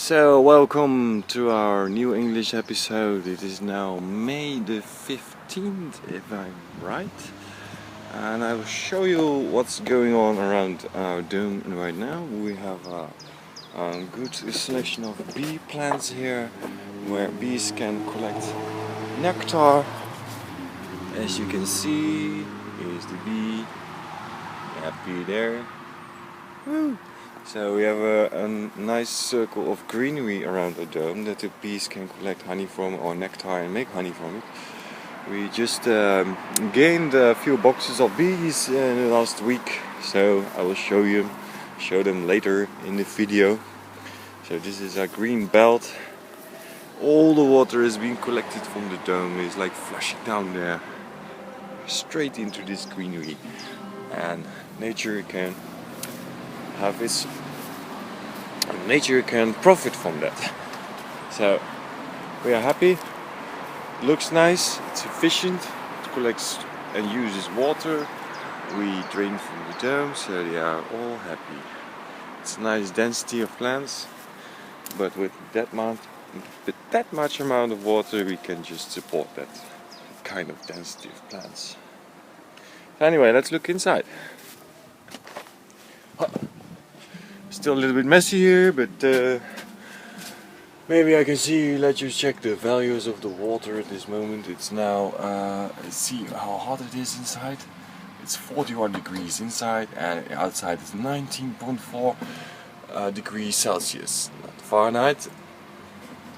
So welcome to our new English episode. It is now May the 15th, if I'm right, and I will show you what's going on around our dome right now. We have a good selection of bee plants here where bees can collect nectar. As you can see, here's the bee, happy there. Woo. So we have a nice circle of greenery around the dome that the bees can collect honey from, or nectar, and make honey from it. We just gained a few boxes of bees in the last week, so I will show them later in the video. So this is a green belt. All the water is being collected from the dome. It's like flushing down there straight into this greenery, and nature can profit from that. So we are happy. Looks nice, it's efficient, it collects and uses water. We drain from the dome, so they are all happy. It's a nice density of plants, but with that much amount of water we can just support that kind of density of plants. So anyway, let's look inside. Still a little bit messy here, but maybe I can let you check the values of the water at this moment. It's now, let's see how hot it is inside. It's 41 degrees inside, and outside is 19.4 degrees Celsius. Not Fahrenheit.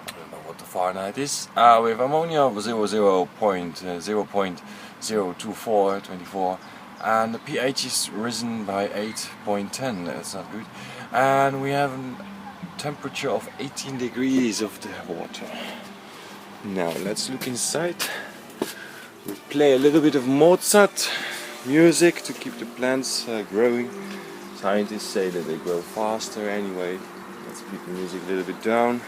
I don't know what the Fahrenheit is. We have ammonia of 0.024, and the pH is risen by 8.10. That's not good. And we have a temperature of 18 degrees of the water. Now let's look inside. We play a little bit of Mozart music to keep the plants growing. Scientists say that they grow faster anyway. Let's keep the music a little bit down.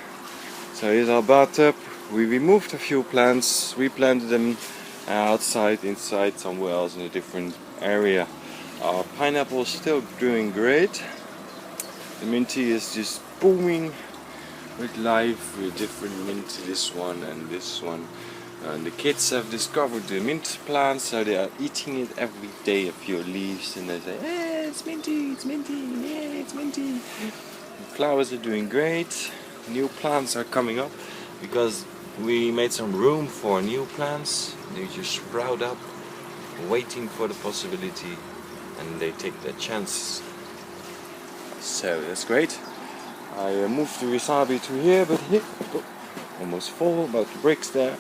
So here's our bathtub. We removed a few plants, replanted them outside, inside, somewhere else in a different area. Our pineapple is still doing great. The minty is just booming with life, with different mint, this one and this one. And the kids have discovered the mint plant, so they are eating it every day, a few leaves, and they say, hey, it's minty, yeah, it's minty. The flowers are doing great. New plants are coming up because we made some room for new plants. They just sprout up, waiting for the possibility, and they take their chances. So that's great. I moved the wasabi to here, but here, almost full, about the bricks there.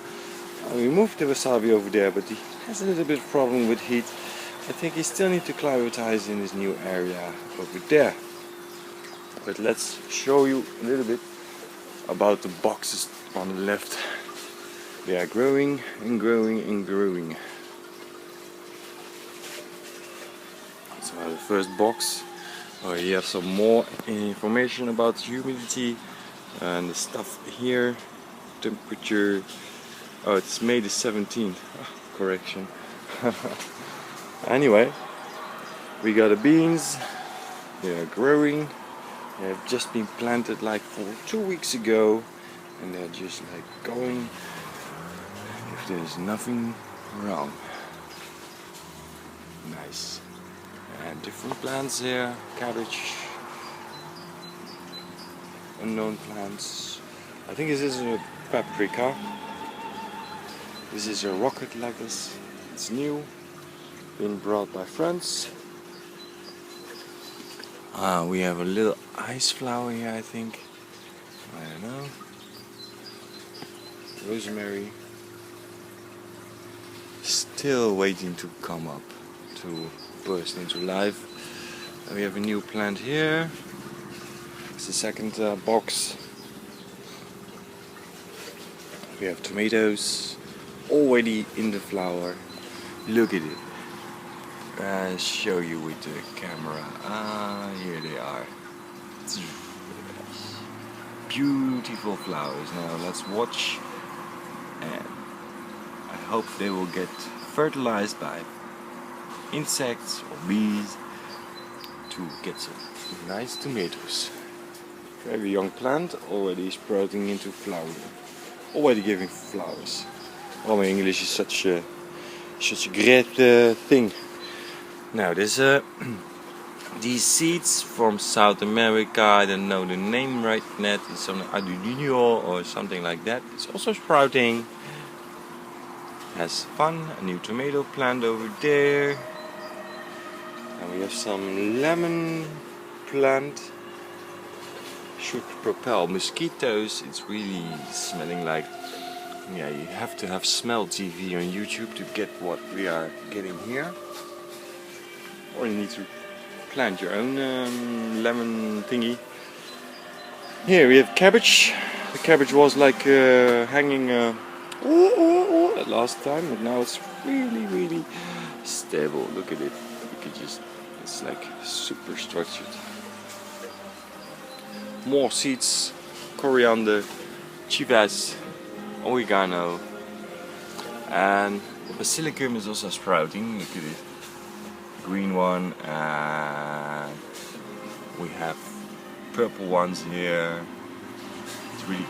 We moved the wasabi over there, but he has a little bit of problem with heat. I think he still needs to climatize in his new area over there. But let's show you a little bit about the boxes on the left. They are growing and growing and growing. So the first box. You have some more information about humidity and the stuff here. Temperature. Oh, it's May the 17th. Oh, correction. Anyway, we got the beans. They are growing. They have just been planted like 2 weeks ago, and they're just like going. If there's nothing wrong. Nice. And different plants here, cabbage, unknown plants. I think this is a paprika. This is a rocket lettuce. It's new, been brought by friends. We have a little ice flower here, I think. I don't know. Rosemary. Still waiting to come up, to burst into life. And we have a new plant here. It's the second box. We have tomatoes already in the flower. Look at it. I'll show you with the camera. Here they are. Beautiful flowers. Now let's watch, and I hope they will get fertilized by insects or bees to get some nice tomatoes. Very young plant, already sprouting into flower. Already giving flowers. Oh, my English is such a great thing. Now this these seeds from South America, I don't know the name right now, it's some Adudinio or something like that. It's also sprouting. Has fun. A new tomato plant over there. And we have some lemon plant. Should propel mosquitoes. It's really smelling like, yeah, you have to have smell TV on YouTube to get what we are getting here. Or you need to plant your own lemon thingy. Here we have cabbage. The cabbage was like hanging last time, but now it's really stable. Look at it. You could just, it's like super structured. More seeds, coriander, chivas, oregano, and the basilicum is also sprouting. Look at it, green one, and we have purple ones here. It's really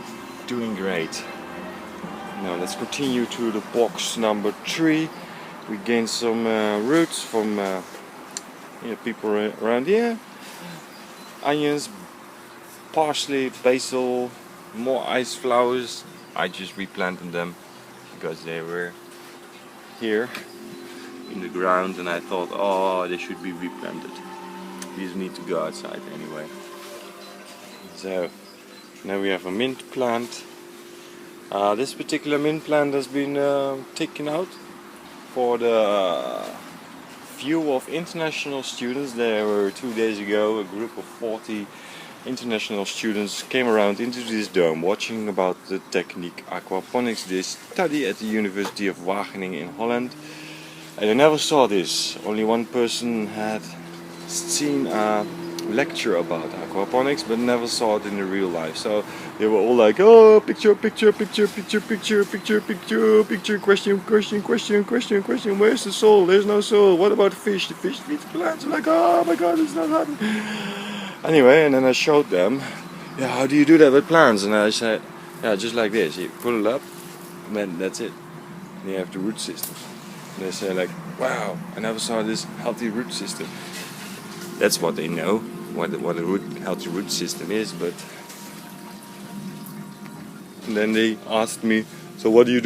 doing great. Now let's continue to the box number 3. We gained some roots from people around here. Onions, parsley, basil, more ice flowers. I just replanted them because they were here in the ground and I thought, oh, they should be replanted. These need to go outside anyway. So now we have a mint plant. This particular mint plant has been taken out for the view of international students. There were 2 days ago a group of 40 international students came around into this dome watching about the technique aquaponics, this study at the University of Wageningen in Holland. And I never saw this. Only one person had seen a lecture about aquaponics but never saw it in the real life. So they were all like, oh, picture, question, where's the soul? There's no soul. What about the fish? The fish feeds plants. I'm like, oh my god, it's not happening. Anyway, and then I showed them, yeah, how do you do that with plants? And I said, yeah, just like this. You pull it up, and then that's it. And you have the root system. And they say like, wow, I never saw this healthy root system. That's what they know, what a healthy root system is. But and then they asked me, so what do you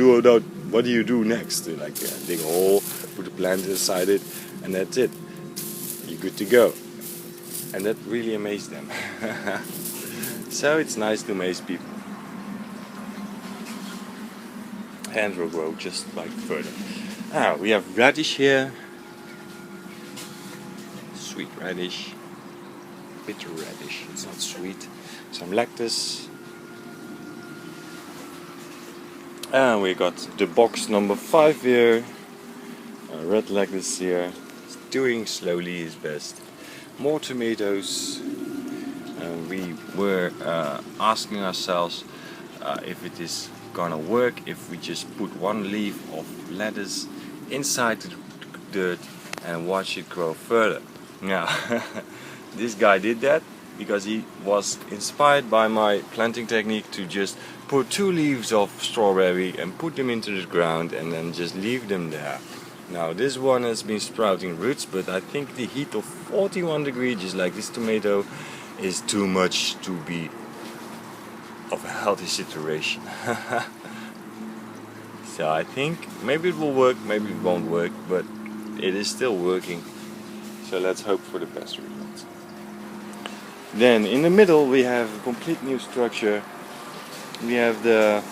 do next? They're like, yeah, dig a hole, put a plant inside it, and that's it. You're good to go. And that really amazed them. So it's nice to amaze people. And will grow just like further. We have radish here. Sweet radish. Bitter radish. It's not sweet. Some lettuce. And we got the box number 5 here. Red lettuce here. It's doing slowly his best. More tomatoes. We were asking ourselves if it is gonna work if we just put one leaf of lettuce inside the dirt and watch it grow further. Now, this guy did that because he was inspired by my planting technique to just put 2 leaves of strawberry and put them into the ground and then just leave them there. Now this one has been sprouting roots, but I think the heat of 41 degrees, just like this tomato, is too much to be of a healthy situation. So I think maybe it will work, maybe it won't work, but it is still working. So let's hope for the best results. Then in the middle we have a complete new structure. We have the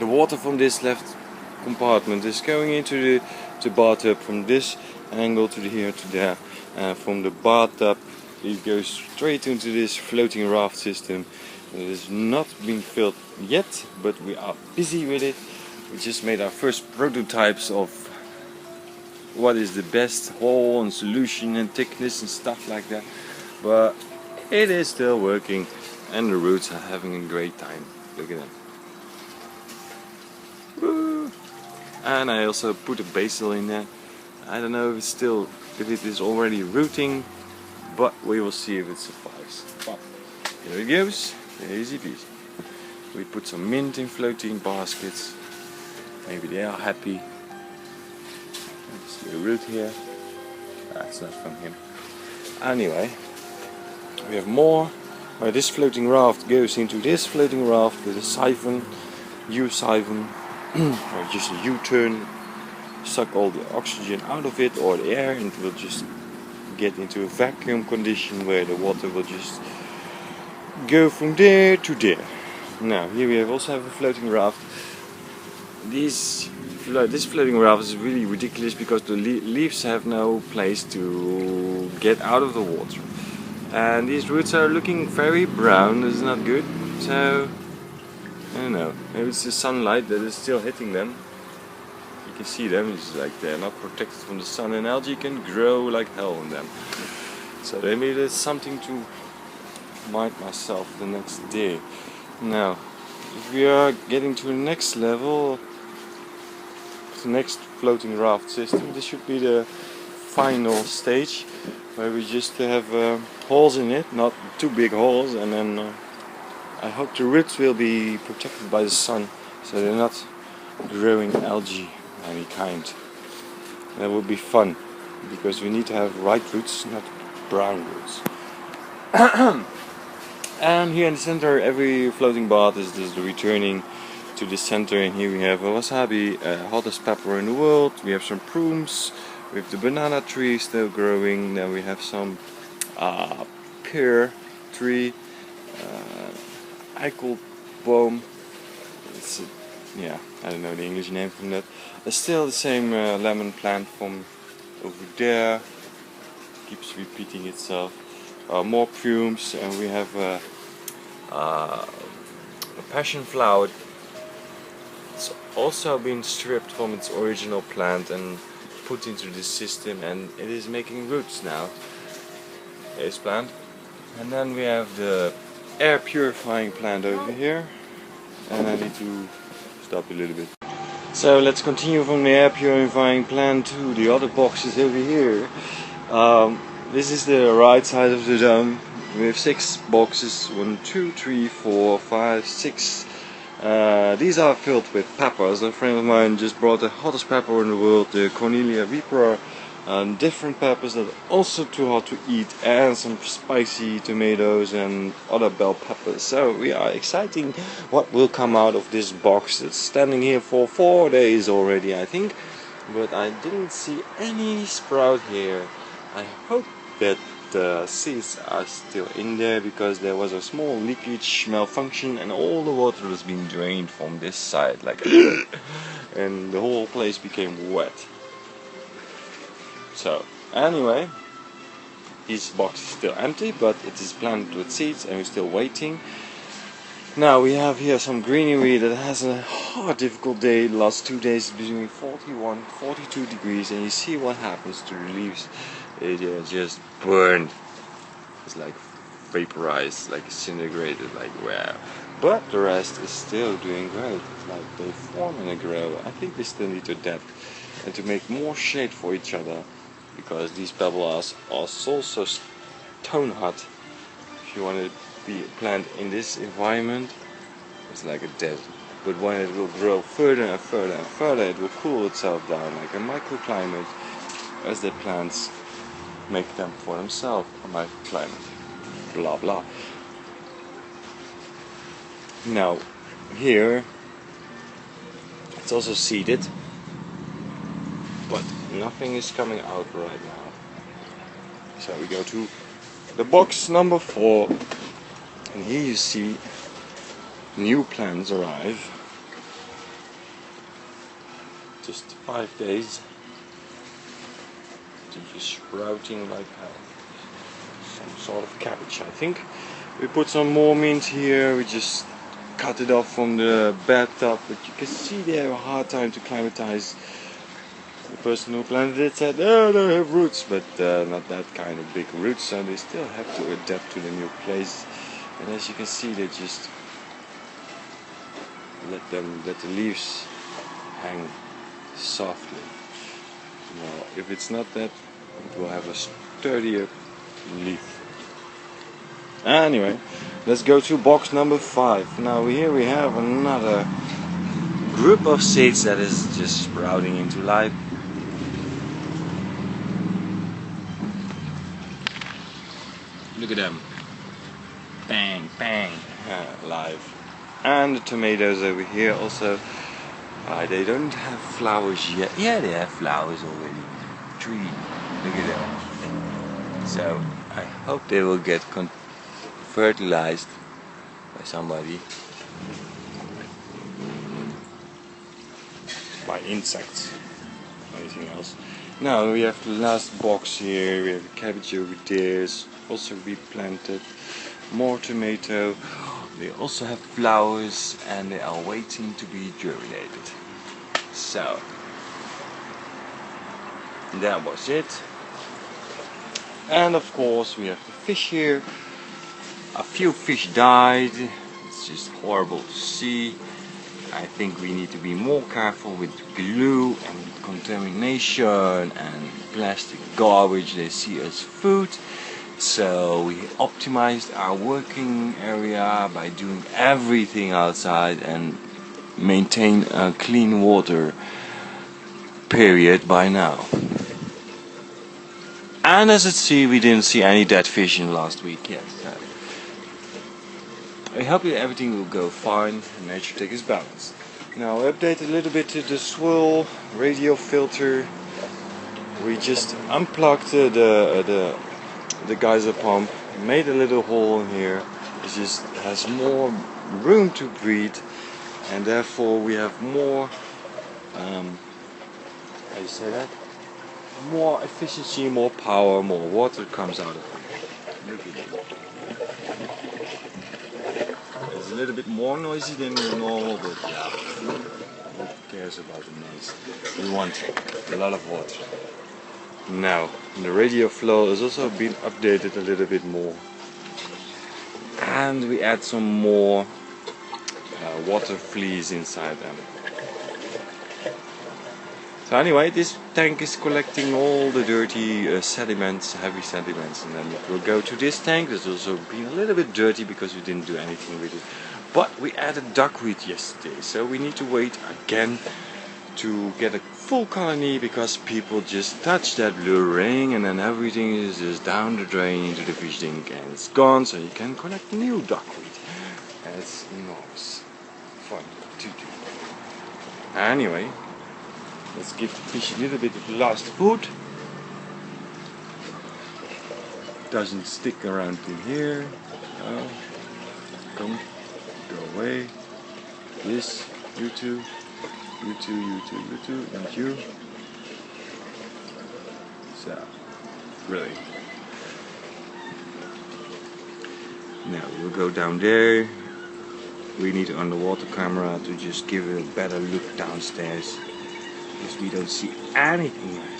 water from this left compartment is going into the bathtub from this angle to here to there, and from the bathtub it goes straight into this floating raft system. It is not being filled yet, but we are busy with it. We just made our first prototypes of what is the best hole and solution and thickness and stuff like that, but it is still working and the roots are having a great time. Look at them. Woo. And I also put a basil in there. I don't know if it is already rooting, but we will see if it survives. But There it goes, easy peasy. We put some mint in floating baskets. Maybe they are happy. See a root here. That's not from him. Anyway, we have more. This floating raft goes into this floating raft with a siphon, U-siphon, or just a U-turn. Suck all the oxygen out of it or the air, and it will just get into a vacuum condition where the water will just go from there to there. Now here we also have a floating raft. This floating raft is really ridiculous because the leaves have no place to get out of the water, and these roots are looking very brown. This is not good. So I don't know, maybe it's the sunlight that is still hitting them. You can see them, it's like they're not protected from the sun, and algae can grow like hell on them. So maybe there's something to mind myself the next day. Now, if we are getting to the next level, the next floating raft system, this should be the final stage, where we just have holes in it, not too big holes, and then I hope the roots will be protected by the sun, so they're not growing algae of any kind. That would be fun, because we need to have white roots, not brown roots. And here in the center, every floating bath is just returning to the center, and here we have a wasabi, hottest pepper in the world. We have some prunes, we have the banana tree still growing, then we have some pear tree, Eigen boom. It's yeah, I don't know the English name from that. There's still the same lemon plant from over there, keeps repeating itself. More prunes, and we have a passion flower. It's also been stripped from its original plant and put into the system, and it is making roots now. This plant. And then we have the air purifying plant over here, and I need to stop a little bit. So let's continue from the air purifying plant to the other boxes over here. This is the right side of the dome. We have 6 boxes, 1, 2, 3, 4, 5, 6. These are filled with peppers. A friend of mine just brought the hottest pepper in the world, the Cornelia Reaper, and different peppers that are also too hot to eat, and some spicy tomatoes and other bell peppers. So we are exciting what will come out of this box. It's standing here for 4 days already, I think, but I didn't see any sprout here. I hope that the seeds are still in there, because there was a small leakage malfunction and all the water was being drained from this side, like and the whole place became wet. So anyway, this box is still empty, but it is planted with seeds and we're still waiting. Now we have here some greenery that has a hard, difficult day. The last 2 days between 41, 42 degrees, and you see what happens to the leaves. They are just burned. It's like vaporized, like disintegrated, like wow. But the rest is still doing great. It's like they form and they grow. I think they still need to adapt and to make more shade for each other, because these pebbles are also stone hot. If you want to be plant in this environment, it's like a desert. But when it will grow further and further and further, it will cool itself down like a microclimate as the plants make them for themselves a microclimate. Blah blah. Now here it's also seeded, but nothing is coming out right now. So we go to the box number 4, and here you see new plants arrive. Just 5 days. They're just sprouting like hell. Some sort of cabbage, I think. We put some more mint here. We just cut it off from the bathtub, but you can see they have a hard time to climatize. The person who planted it said, oh, they have roots, but not that kind of big roots, so they still have to adapt to the new place. And as you can see, they just let the leaves hang softly. Now, if it's not that, it will have a sturdier leaf. Anyway, Let's go to box number 5. Now here we have another group of seeds that is just sprouting into life. Look at them. Bang, bang, live. And the tomatoes over here also. They don't have flowers yet. Yeah, they have flowers already. 3. Look at them. So I hope they will get fertilized by somebody. By insects. Anything else. Now we have the last box here. We have a cabbage over there. Also replanted. More tomato. They also have flowers and they are waiting to be germinated. So that was it. And of course we have the fish here. A few fish died. It's just horrible to see. I think we need to be more careful with glue and contamination and plastic garbage they see as food. So we optimized our working area by doing everything outside and maintain a clean water period by now. And as it see, we didn't see any dead fish in last week yet. So I hope that everything will go fine and nature take its balance. Now I updated a little bit to the swirl radio filter. We just unplugged the geyser pump, made a little hole in here. It just has more room to breathe, and therefore we have more how you say that? More efficiency, more power, more water comes out of it. Look at it. It's a little bit more noisy than normal, but yeah, who cares about the noise? We want a lot of water. Now, the radio flow has also been updated a little bit more. And we add some more water fleas inside them. So anyway, this tank is collecting all the dirty sediments, heavy sediments, and then it will go to this tank. It's also been a little bit dirty because we didn't do anything with it. But we added duckweed yesterday, so we need to wait again to get a full colony because people just touch that blue ring and then everything is just down the drain into the fish tank and it's gone, so you can collect new duckweed. And it's enormous fun to do. Anyway, let's give the fish a little bit of last food. Doesn't stick around in here. No. Come, go away. This, you two. You two, you two, you two, and you. So, really. Now we'll go down there. We need an underwater camera to just give it a better look downstairs, because we don't see anything right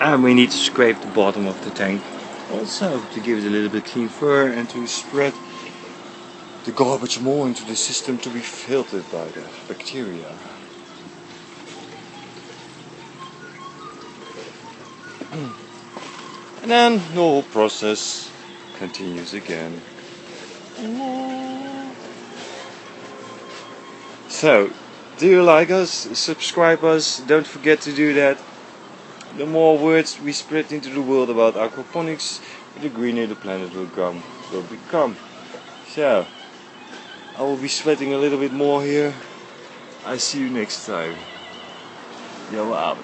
now. And we need to scrape the bottom of the tank also to give it a little bit clean fur and to spread the garbage more into the system to be filtered by the bacteria. And then the whole process continues again. So, do you like us? Subscribe us. Don't forget to do that. The more words we spread into the world about aquaponics, the greener the planet will become. So, I will be sweating a little bit more here. I see you next time. Yo, out.